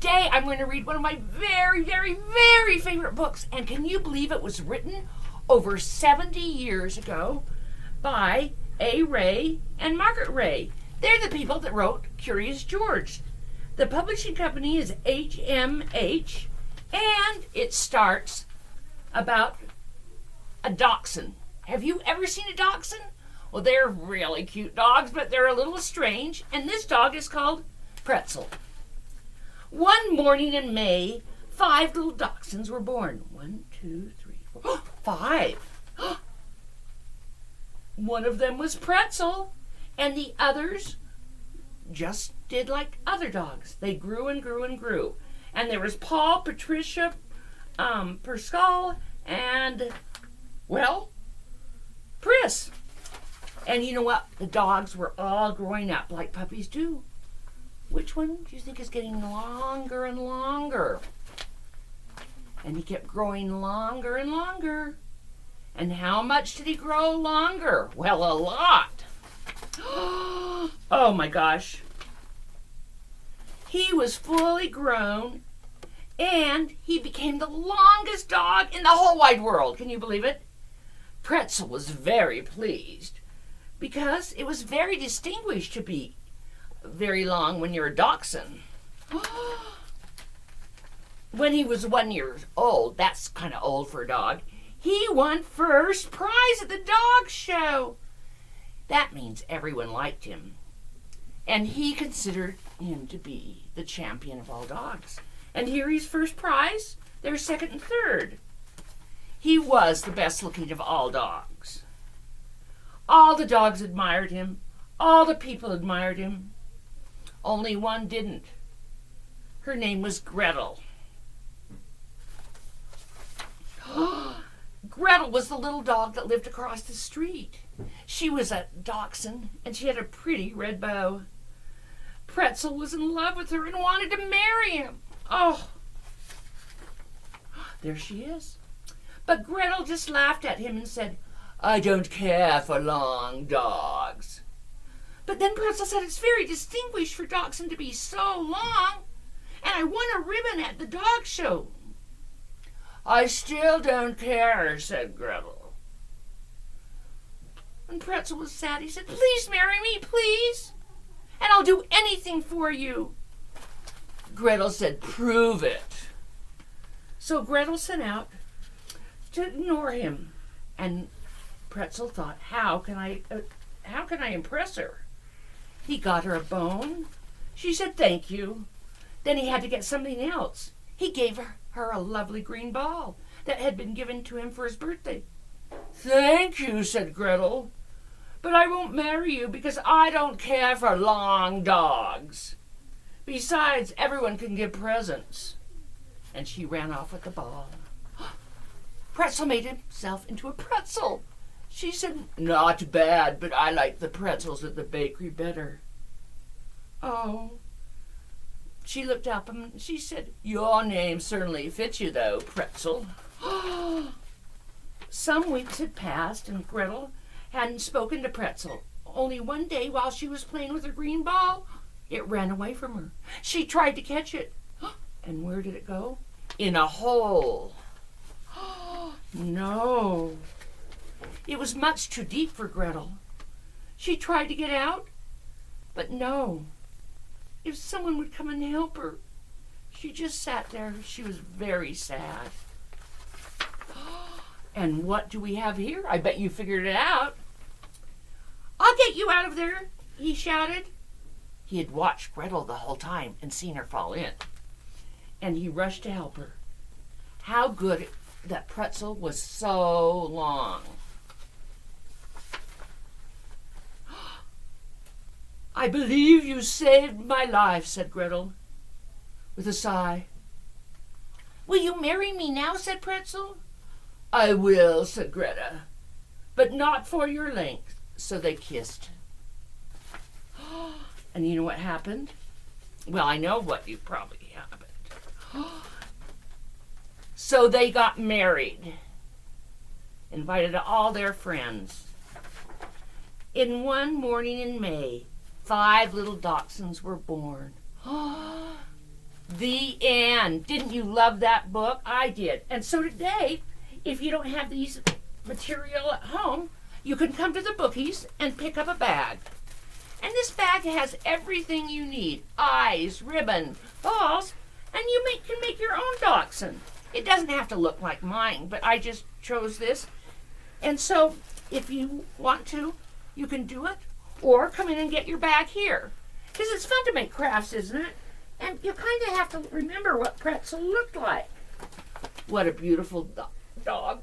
today I'm going to read one of my very, very, very favorite books. And can you believe it was written over 70 years ago by A. Ray and Margaret Ray? They're the people that wrote Curious George. The publishing company is HMH, and it starts about a dachshund. Have you ever seen a dachshund? Well, they're really cute dogs, but they're a little strange, and this dog is called Pretzel. One morning in May, 5 little dachshunds were born. 1, 2, 3, 4, 5. One of them was Pretzel, and the others just did like other dogs. They grew and grew and grew. And there was Paul, Patricia, Pascal, and, well, Pris. And you know what? The dogs were all growing up like puppies do. Which one do you think is getting longer and longer? And he kept growing longer and longer. And how much did he grow longer? Well, a lot. Oh my gosh. He was fully grown, and he became the longest dog in the whole wide world. Can you believe it? Pretzel was very pleased because it was very distinguished to be very long when you're a dachshund. When he was 1 year old, that's kind of old for a dog, he won first prize at the dog show. That means everyone liked him. And he considered him to be the champion of all dogs. And here he's first prize, they're second and third. He was the best looking of all dogs. All the dogs admired him. All the people admired him. Only one didn't. Her name was Gretel. Gretel was the little dog that lived across the street. She was a dachshund, and she had a pretty red bow. Pretzel was in love with her and wanted to marry him. Oh, there she is. But Gretel just laughed at him and said, "I don't care for long dogs." But then Pretzel said, "It's very distinguished for dachshund to be so long, and I won a ribbon at the dog show." "I still don't care," said Gretel. When Pretzel was sad, he said, "Please marry me, please, and I'll do anything for you." Gretel said, "Prove it." So Gretel set out to ignore him, and Pretzel thought, how can I impress her? He got her a bone. She said, "Thank you." Then he had to get something else. He gave her a lovely green ball that had been given to him for his birthday. "Thank you," said Gretel, "but I won't marry you because I don't care for long dogs. Besides, everyone can give presents." And she ran off with the ball. Pretzel made himself into a pretzel. She said, "Not bad, but I like the pretzels at the bakery better." Oh. She looked up and she said, "Your name certainly fits you, though, Pretzel." Some weeks had passed, and Gretel hadn't spoken to Pretzel. Only one day, while she was playing with her green ball, it ran away from her. She tried to catch it. And where did it go? In a hole. No. It was much too deep for Gretel. She tried to get out, but no. If someone would come and help her. She just sat there. She was very sad. And what do we have here? I bet you figured it out. "I'll get you out of there," he shouted. He had watched Gretel the whole time and seen her fall in. And he rushed to help her. How good that Pretzel was so long. "I believe you saved my life," said Gretel, with a sigh. "Will you marry me now?" said Pretzel. "I will," said Greta, "but not for your length." So they kissed. And you know what happened? Well, I know what you probably happened. So they got married, invited all their friends. In one morning in May, 5 little dachshunds were born. The end. Didn't you love that book? I did. And so today, if you don't have these material at home, you can come to the bookies and pick up a bag. And this bag has everything you need. Eyes, ribbon, balls, and you can make your own dachshund. It doesn't have to look like mine, but I just chose this. And so if you want to, you can do it, or come in and get your bag here. Because it's fun to make crafts, isn't it? And you kind of have to remember what Pretzel looked like. What a beautiful dog.